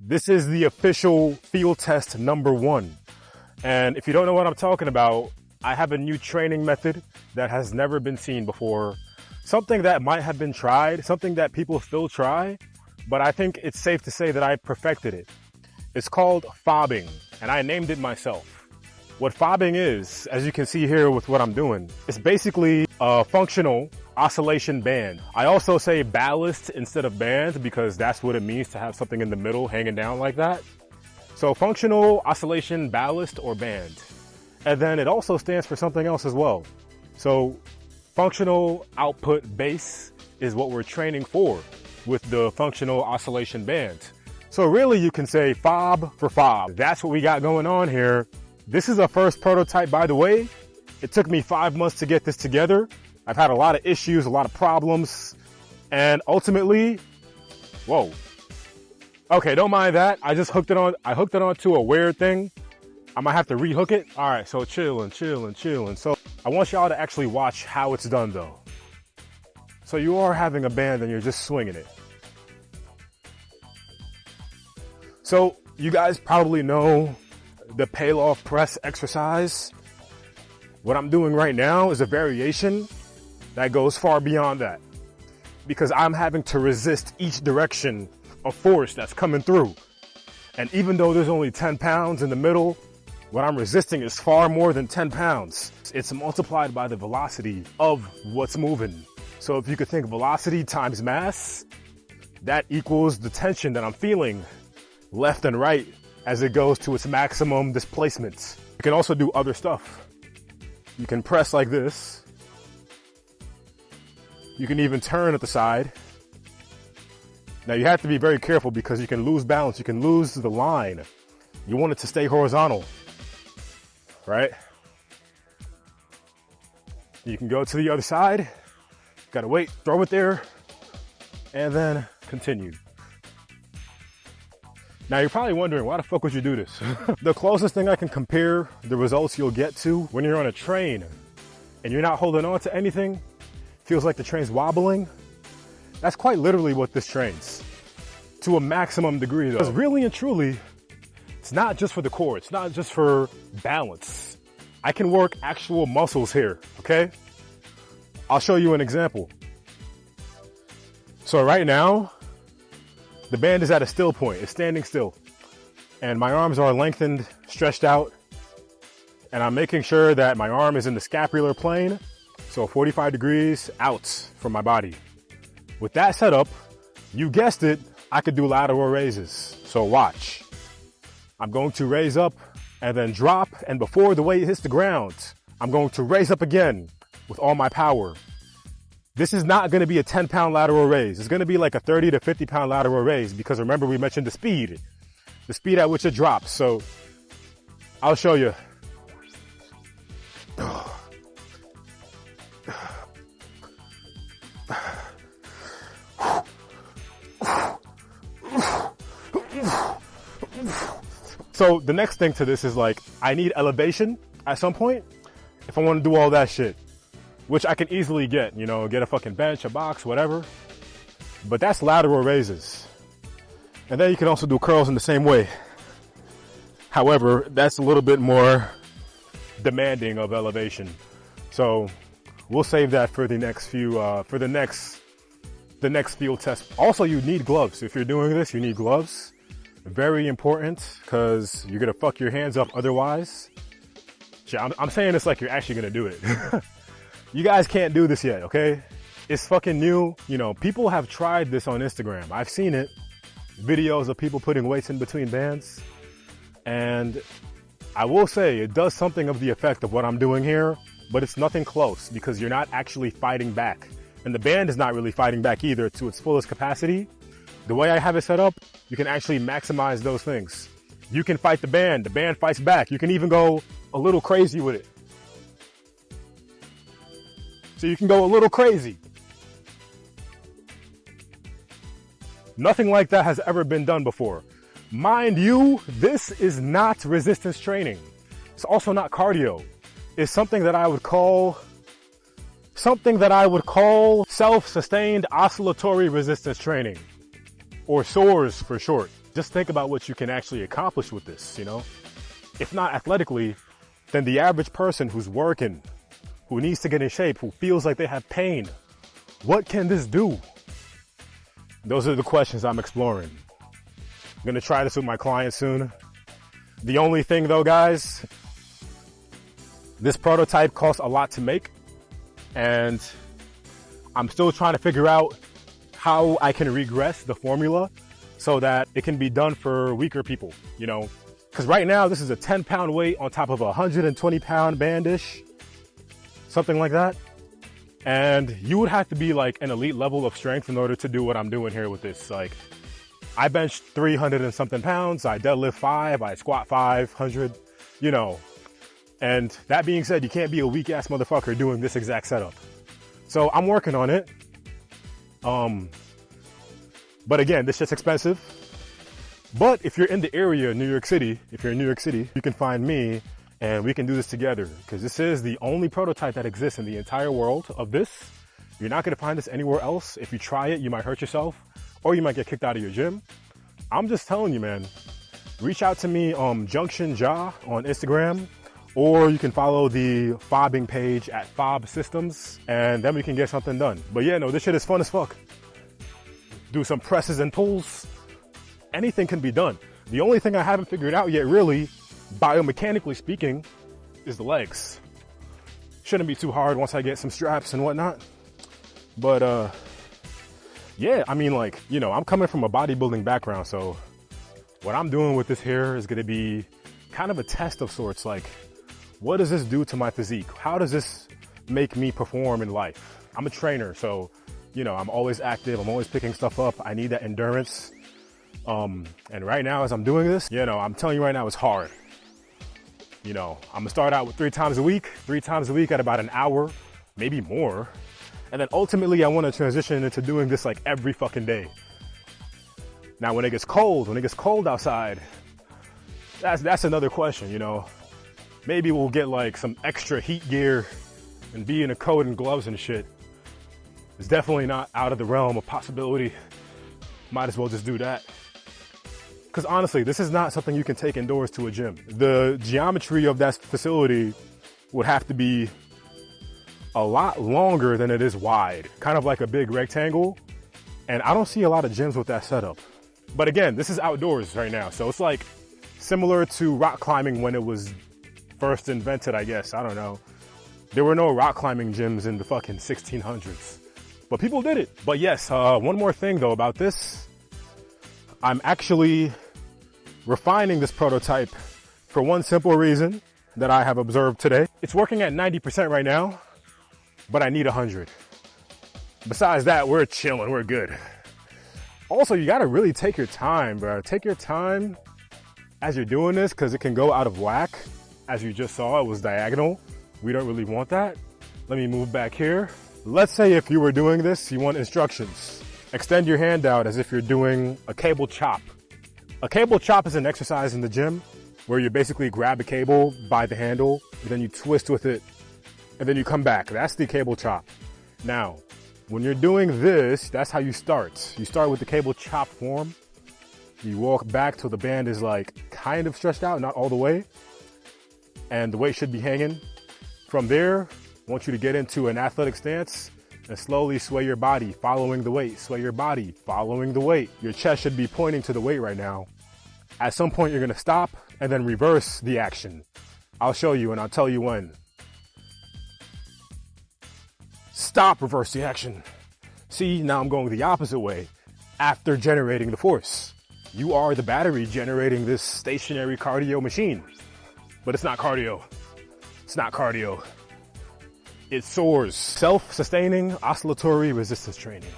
This is the official field test #1. And if you don't know what I'm talking about, I have a new training method that has never been seen before. Something that might have been tried, something that people still try, but I think it's safe to say that I perfected it. It's called fobbing, and I named it myself. What fobbing is, as you can see here with what I'm doing, it's basically a functional oscillation band. I also say ballast instead of band because that's what it means to have something in the middle hanging down like that. So functional oscillation ballast or band. And then it also stands for something else as well. So functional output bass is what we're training for with the functional oscillation band. So really you can say FOB for fob. That's what we got going on here. This is a first prototype, by the way. It took me 5 months to get this together. I've had a lot of issues, a lot of problems, and ultimately, whoa. Okay, don't mind that. I just hooked it on. I hooked it onto a weird thing. I might have to rehook it. All right, so chilling. So I want y'all to actually watch how it's done though. So you are having a band and you're just swinging it. So you guys probably know the peel-off press exercise. What I'm doing right now is a variation that goes far beyond that because I'm having to resist each direction of force that's coming through. And even though there's only 10 pounds in the middle, what I'm resisting is far more than 10 pounds. It's multiplied by the velocity of what's moving. So if you could think velocity times mass, that equals the tension that I'm feeling left and right as it goes to its maximum displacement. You can also do other stuff. You can press like this. You can even turn at the side. Now you have to be very careful because you can lose balance. You can lose the line. You want it to stay horizontal, right? You can go to the other side. Gotta wait, throw it there, and then continue. Now you're probably wondering, why the fuck would you do this? The closest thing I can compare the results you'll get to when you're on a train and you're not holding on to anything, feels like the train's wobbling. That's quite literally what this trains. To a maximum degree though. Because really and truly, it's not just for the core, it's not just for balance. I can work actual muscles here, okay? I'll show you an example. So right now, the band is at a still point, it's standing still. And my arms are lengthened, stretched out. And I'm making sure that my arm is in the scapular plane. So 45 degrees out from my body. With that setup, you guessed it, I could do lateral raises. So watch. I'm going to raise up and then drop. And before the weight hits the ground, I'm going to raise up again with all my power. This is not going to be a 10-pound lateral raise. It's going to be like a 30 to 50-pound lateral raise because remember we mentioned the speed at which it drops. So I'll show you. So the next thing to this is like, I need elevation at some point if I want to do all that shit, which I can easily get, you know, get a fucking bench, a box, whatever. But that's lateral raises. And then you can also do curls in the same way. However, that's a little bit more demanding of elevation. So we'll save that for the next few, for the next field test. Also, you need gloves. If you're doing this, you need gloves. Very important because you're gonna fuck your hands up otherwise. I'm saying this like you're actually gonna do it. You guys can't do this yet, okay? It's fucking new. You know, people have tried this on Instagram. I've seen it. Videos of people putting weights in between bands. And I will say it does something of the effect of what I'm doing here, but it's nothing close because you're not actually fighting back. And the band is not really fighting back either to its fullest capacity. The way I have it set up, you can actually maximize those things. You can fight the band fights back. You can even go a little crazy with it. So you can go a little crazy. Nothing like that has ever been done before. Mind you, this is not resistance training. It's also not cardio. It's something that I would call self-sustained oscillatory resistance training, or SSORS for short. Just think about what you can actually accomplish with this, you know? If not athletically, then the average person who's working, who needs to get in shape, who feels like they have pain, what can this do? Those are the questions I'm exploring. I'm gonna try this with my clients soon. The only thing though, guys, this prototype costs a lot to make, and I'm still trying to figure out how I can regress the formula so that it can be done for weaker people, you know? Because right now, this is a 10-pound weight on top of a 120-pound bandish, something like that. And you would have to be like an elite level of strength in order to do what I'm doing here with this. Like, I bench 300 and something pounds, I deadlift 5, I squat 500, you know. And that being said, you can't be a weak ass motherfucker doing this exact setup. So I'm working on it. But again, this shit's expensive. But if you're in the area, New York City, if you're in New York City, you can find me and we can do this together, because this is the only prototype that exists in the entire world of this. You're not gonna find this anywhere else. If you try it, you might hurt yourself or you might get kicked out of your gym. I'm just telling you, man, reach out to me on Junction Ja on Instagram, or you can follow the Fobbing page at FOB Systems, and then we can get something done. But yeah, no, this shit is fun as fuck. Do some presses and pulls. Anything can be done. The only thing I haven't figured out yet, really, biomechanically speaking, is the legs. Shouldn't be too hard once I get some straps and whatnot. But yeah, I mean, like, you know, I'm coming from a bodybuilding background, so what I'm doing with this here is gonna be kind of a test of sorts. Like, what does this do to my physique? How does this make me perform in life? I'm a trainer, so, you know, I'm always active. I'm always picking stuff up. I need that endurance. And right now, as I'm doing this, you know, I'm telling you right now, it's hard. You know, I'm gonna start out with 3 times a week at about an hour, maybe more. And then ultimately, I wanna transition into doing this like every fucking day. Now, when it gets cold outside, that's another question, you know. Maybe we'll get like some extra heat gear and be in a coat and gloves and shit. It's definitely not out of the realm of possibility. Might as well just do that. Because honestly, this is not something you can take indoors to a gym. The geometry of that facility would have to be a lot longer than it is wide. Kind of like a big rectangle. And I don't see a lot of gyms with that setup. But again, this is outdoors right now. So it's like similar to rock climbing when it was first invented, I guess. I don't know. There were no rock climbing gyms in the fucking 1600s. But people did it. But yes, one more thing though about this. I'm actually refining this prototype for one simple reason that I have observed today. It's working at 90% right now, but I need 100. Besides that, we're chilling, we're good. Also, you gotta really take your time, bro. Take your time as you're doing this, because it can go out of whack. As you just saw, it was diagonal. We don't really want that. Let me move back here. Let's say if you were doing this, you want instructions. Extend your hand out as if you're doing a cable chop. A cable chop is an exercise in the gym where you basically grab a cable by the handle, and then you twist with it, and then you come back. That's the cable chop. Now, when you're doing this, that's how you start. You start with the cable chop form. You walk back till the band is like kind of stretched out, not all the way. And the weight should be hanging. From there, I want you to get into an athletic stance and slowly sway your body, following the weight. Sway your body, following the weight. Your chest should be pointing to the weight right now. At some point, you're gonna stop and then reverse the action. I'll show you and I'll tell you when. Stop, reverse the action. See, now I'm going the opposite way after generating the force. You are the battery generating this stationary cardio machine. But it's not cardio. It's not cardio. It SSORS, self-sustaining oscillatory resistance training.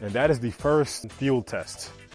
And that is the first field test.